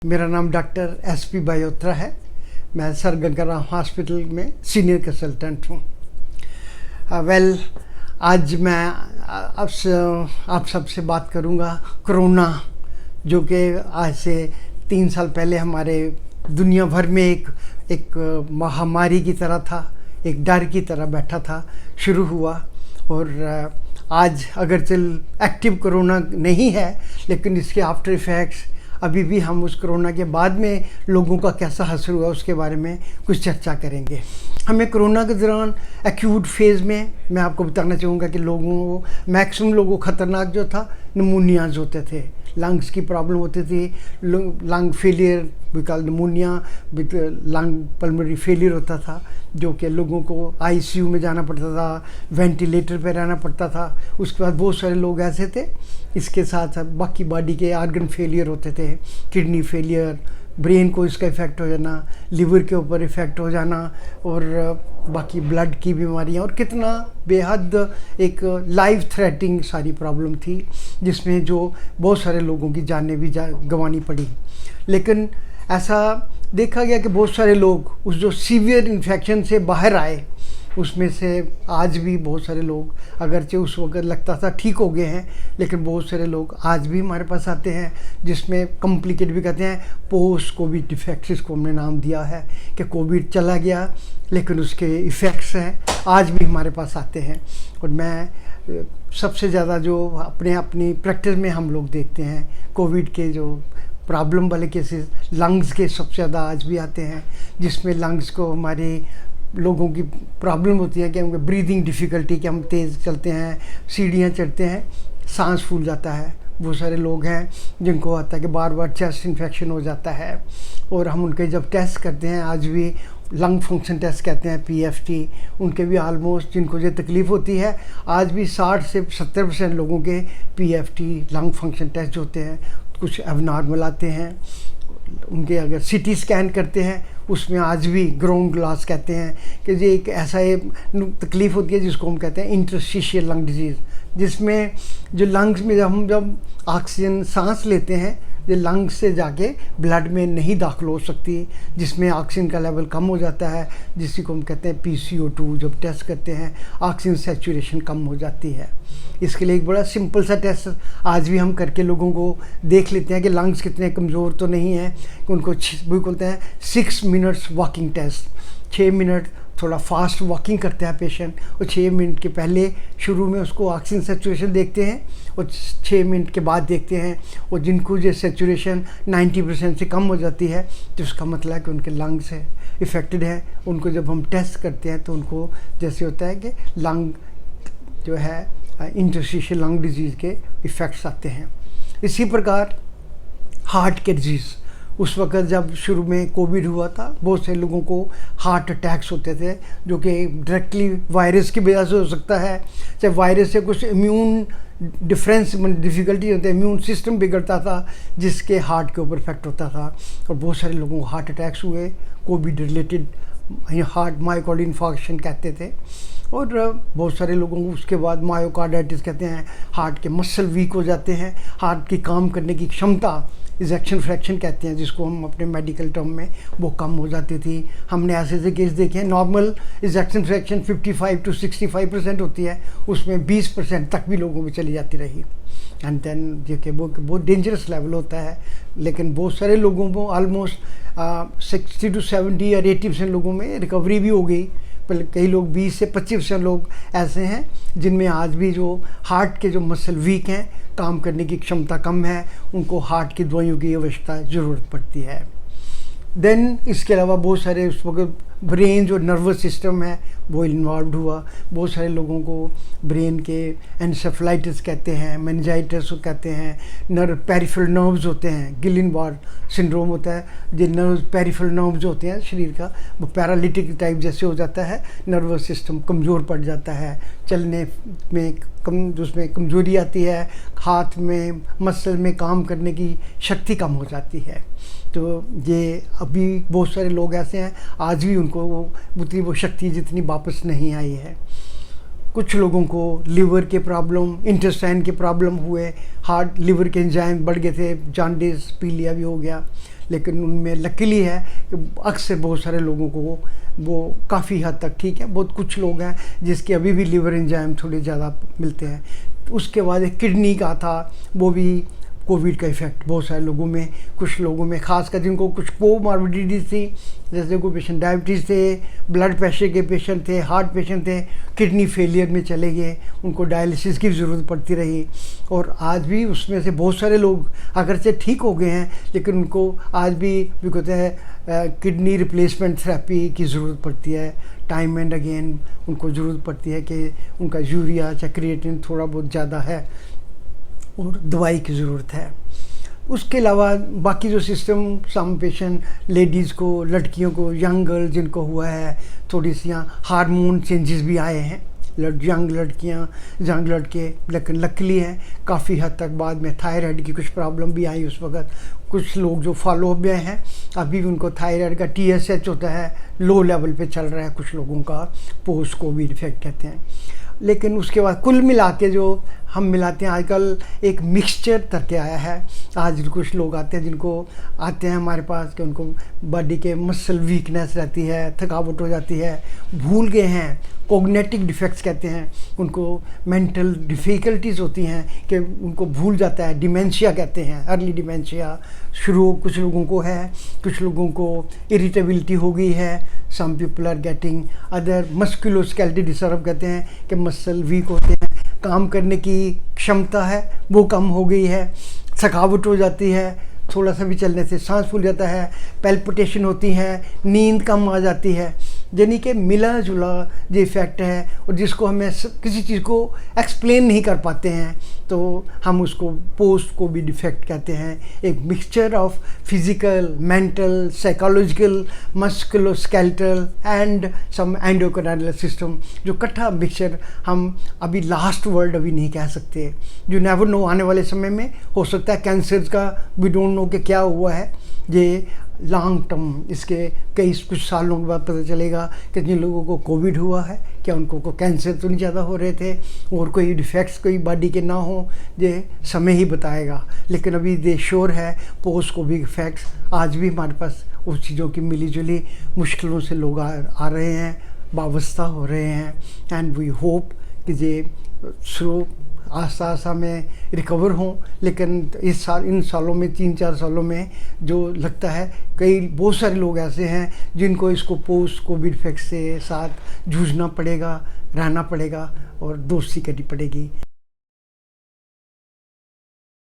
मेरा नाम doctor SP बायोत्रा है। मैं सर गंगाराम हॉस्पिटल में सीनियर कंसल्टेंट हूँ। आज मैं आप सबसे बात करूँगा कोरोना, जो कि आज से 3 साल पहले हमारे दुनिया भर में एक महामारी की तरह था, एक डर की तरह बैठा था, शुरू हुआ। और आज अगरचे एक्टिव कोरोना नहीं है, लेकिन इसके आफ्टर इफ़ेक्ट्स अभी भी हम उस कोरोना के बाद में लोगों का कैसा असर हुआ उसके बारे में कुछ चर्चा करेंगे। हमें कोरोना के दौरान एक्यूट फेज़ में मैं आपको बताना चाहूँगा कि मैक्सिमम लोगों को ख़तरनाक जो था निमोनियाज होते थे, लंग्स की प्रॉब्लम होती थी, lung failure because pneumonia with lung pulmonary failure होता था, जो कि लोगों को ICU में जाना पड़ता था, वेंटिलेटर पे रहना पड़ता था। उसके बाद बहुत सारे लोग ऐसे थे, इसके साथ साथ बाकी बॉडी के ऑर्गन फेलियर होते थे, किडनी फेलियर, ब्रेन को इसका इफ़ेक्ट हो जाना, लिवर के ऊपर इफ़ेक्ट हो जाना, और बाकी ब्लड की बीमारियां, और कितना बेहद एक लाइफ थ्रेटनिंग सारी प्रॉब्लम थी, जिसमें जो बहुत सारे लोगों की जानें भी गंवानी पड़ी। लेकिन ऐसा देखा गया कि बहुत सारे लोग उस जो सीवियर इन्फेक्शन से बाहर आए, उसमें से आज भी बहुत सारे लोग, अगरचे उस वक्त लगता था ठीक हो गए हैं, लेकिन बहुत सारे लोग आज भी हमारे पास आते हैं, जिसमें कॉम्प्लिकेट भी कहते हैं पोस्ट कोविड इफ़ेक्ट्स, इसको हमने नाम दिया है कि कोविड चला गया लेकिन उसके इफ़ेक्ट्स हैं आज भी हमारे पास आते हैं। और मैं सबसे ज़्यादा जो अपनी प्रैक्टिस में हम लोग देखते हैं, कोविड के जो प्रॉब्लम वाले केसेस लंग्स के सबसे ज़्यादा आज भी आते हैं, जिसमें लंग्स को हमारे लोगों की प्रॉब्लम होती है कि उनके ब्रीदिंग डिफ़िकल्टी, कि हम तेज़ चलते हैं, सीढ़ियाँ चढ़ते हैं, सांस फूल जाता है। बहुत सारे लोग हैं जिनको आता है कि बार बार चेस्ट इन्फेक्शन हो जाता है, और हम उनके जब टेस्ट करते हैं, आज भी लंग फंक्शन टेस्ट कहते हैं PFT, उनके भी आलमोस्ट जिनको ये तकलीफ़ होती है, आज भी 60 से 70% लोगों के PFT लंग फंक्शन टेस्ट होते हैं, कुछ एबनॉर्मल आते हैं। उनके अगर CT स्कैन करते हैं, उसमें आज भी ग्राउंड ग्लास कहते हैं कि ये एक ऐसा तकलीफ़ होती है जिसको हम कहते हैं इंटरस्टिशियल लंग डिजीज़, जिसमें जो लंग्स में जब ऑक्सीजन सांस लेते हैं, ये लंग्स से जाके ब्लड में नहीं दाखिल हो सकती, जिसमें ऑक्सीजन का लेवल कम हो जाता है, जिसी को हम कहते हैं PCO2। जब टेस्ट करते हैं ऑक्सीजन सैचुरेशन कम हो जाती है। इसके लिए एक बड़ा सिंपल सा टेस्ट आज भी हम करके लोगों को देख लेते हैं कि लंग्स कितने कमज़ोर तो नहीं हैं, उनको बोलते हैं 6 मिनट्स वॉकिंग टेस्ट। 6 मिनट थोड़ा फास्ट वॉकिंग करता है पेशेंट, और 6 मिनट के पहले शुरू में उसको ऑक्सीजन सैचुरेशन देखते हैं, और 6 मिनट के बाद देखते हैं, और जिनको जो सैचुरेशन 90% से कम हो जाती है, तो उसका मतलब है कि उनके लंग्स है इफ़ेक्टेड है। उनको जब हम टेस्ट करते हैं तो उनको जैसे होता है कि लंग जो है इंटरस्टिशियल लंग डिजीज़ के इफ़ेक्ट्स आते हैं। इसी प्रकार हार्ट के डिजीज़, उस वक्त जब शुरू में कोविड हुआ था, बहुत से लोगों को हार्ट अटैक्स होते थे, जो कि डायरेक्टली वायरस की वजह से हो सकता है, चाहे वायरस से कुछ इम्यून डिफरेंस डिफ़िकल्टी होती है, इम्यून सिस्टम बिगड़ता था, जिसके हार्ट के ऊपर इफेक्ट होता था, और बहुत सारे लोगों को हार्ट अटैक्स हुए कोविड रिलेटेड, हार्ट मायोकार्ड इन्फार्क्शन कहते थे। और बहुत सारे लोगों को उसके बाद मायोकार्डाइटिस कहते हैं, हार्ट के मसल वीक हो जाते हैं, हार्ट की काम करने की क्षमता, इजेक्शन फ्रैक्शन कहते हैं जिसको हम अपने मेडिकल टर्म में, वो कम हो जाती थी। हमने ऐसे केस देखे हैं, नॉर्मल इजेक्शन फ्रैक्शन 55 to 65% होती है, उसमें 20% तक भी लोगों में चली जाती रही। एंड देन देखिए वो बहुत डेंजरस लेवल होता है, लेकिन बहुत सारे लोगों को ऑलमोस्ट 60 to 70 और 80% लोगों में रिकवरी भी हो गई। पर कई लोग 20 से 25% लोग ऐसे हैं जिनमें आज भी जो हार्ट के जो मसल वीक हैं, काम करने की क्षमता कम है, उनको हार्ट की दवाइयों की आवश्यकता ज़रूरत पड़ती है। देन इसके अलावा बहुत सारे उस वक्त ब्रेन जो नर्वस सिस्टम है वो इन्वॉल्व हुआ। बहुत सारे लोगों को ब्रेन के एनसेफेलाइटिस कहते हैं, मेनिंजाइटिस कहते हैं, पेरिफेरल नर्व्स होते हैं, गिलिन-बॉर्ड सिंड्रोम होता है, जो नर्व्स पेरिफेरल नर्व्स होते हैं शरीर का, वो पैरालिटिक टाइप जैसे हो जाता है, नर्वस सिस्टम कमज़ोर पड़ जाता है, चलने में उसमें कमज़ोरी आती है, हाथ में मसल में काम करने की शक्ति कम हो जाती है। तो ये अभी बहुत सारे लोग ऐसे हैं आज भी उनको उतनी वो शक्ति जितनी वापस नहीं आई है। कुछ लोगों को लिवर के प्रॉब्लम, इंटेस्टाइन के प्रॉब्लम हुए, हार्ट लिवर के एंजाइम बढ़ गए थे, जॉन्डिस पीलिया भी हो गया। लेकिन उनमें लकीली है कि अक्सर बहुत सारे लोगों को वो काफ़ी हद तक ठीक है। बहुत कुछ लोग हैं जिसके अभी भी लिवर एंजाइम थोड़े ज़्यादा मिलते हैं। उसके बाद एक किडनी का था, वो भी कोविड का इफ़ेक्ट बहुत सारे लोगों में, कुछ लोगों में खासकर जिनको कुछ कोमॉर्बिडिटीज थी, जैसे कोई पेशेंट डायबिटीज़ थे, ब्लड प्रेशर के पेशेंट थे, हार्ट पेशेंट थे, किडनी फेलियर में चले गए, उनको डायलिसिस की ज़रूरत पड़ती रही। और आज भी उसमें से बहुत सारे लोग अगरचे ठीक हो गए हैं, लेकिन उनको आज भी कहते हैं किडनी रिप्लेसमेंट थेरेपी की ज़रूरत पड़ती है। टाइम एंड अगेन उनको ज़रूरत पड़ती है कि उनका यूरिया या क्रिएटिन थोड़ा बहुत ज़्यादा है और दवाई की ज़रूरत है। उसके अलावा बाकी जो सिस्टम, सम पेशेंट लेडीज़ को, लड़कियों को, यंग गर्ल जिनको हुआ है, थोड़ी सी हार्मोन चेंजेस भी आए हैं, यंग लड़कियां, यंग लड़के, लेकिन लकीली हैं काफ़ी हद तक बाद में थायराइड की कुछ प्रॉब्लम भी आई उस वक़्त। कुछ लोग जो फॉलो अप में हैं अभी भी उनको थायराइड का TSH होता है, लो लेवल पे चल रहा है, कुछ लोगों का पोस्ट कोविड इफेक्ट कहते हैं। लेकिन उसके बाद कुल मिला के जो हम मिलाते हैं आजकल एक मिक्सचर करके आया है। आज कुछ लोग आते हैं जिनको आते हैं हमारे पास कि उनको बॉडी के मसल वीकनेस रहती है, थकावट हो जाती है, भूल गए हैं, कोग्नेटिव डिफेक्ट्स कहते हैं, उनको मेंटल डिफ़िकल्टीज़ होती हैं कि उनको भूल जाता है, डिमेंशिया कहते हैं, अर्ली डिमेंशिया शुरू कुछ लोगों को है, कुछ लोगों को इरिटेबिलिटी हो गई है, some people are getting other musculoskeletal disorder कहते हैं कि मसल वीक होते हैं, काम करने की क्षमता है वो कम हो गई है, थकावट हो जाती है, थोड़ा सा भी चलने से सांस फूल जाता है, पैल्पिटेशन होती है, नींद कम आ जाती है। यानी कि मिला जुला जो इफ़ेक्ट है और जिसको हमें किसी चीज़ को एक्सप्लेन नहीं कर पाते हैं तो हम उसको पोस्ट कोविड इफेक्ट कहते हैं। एक mixture of physical, mental, psychological, musculoskeletal and some endocrinal system, जो इकट्ठा मिक्सचर हम अभी लास्ट वर्ड अभी नहीं कह सकते। जो नेवर नो, आने वाले समय में हो सकता है कैंसर का वी डोंट नो कि क्या हुआ है, ये लॉन्ग टर्म, इसके कई कुछ सालों के बाद पता चलेगा कि जिन लोगों को कोविड हुआ है क्या उनको को कैंसर तो नहीं ज़्यादा हो रहे थे और कोई डिफेक्ट्स कोई बॉडी के ना हो, ये समय ही बताएगा। लेकिन अभी दे श्योर है पोस्ट कोविड इफेक्ट्स आज भी हमारे पास उस चीज़ों की मिली जुली मुश्किलों से लोग आ रहे हैं, वाबस्ता हो रहे हैं। एंड वी होप कि ये शुरू आस्ता आस्ता में रिकवर हों। लेकिन इन सालों में 3-4 सालों में जो लगता है कई बहुत सारे लोग ऐसे हैं जिनको इसको पोस्ट कोविड इफेक्ट से साथ जूझना पड़ेगा, रहना पड़ेगा और दोस्ती करनी पड़ेगी।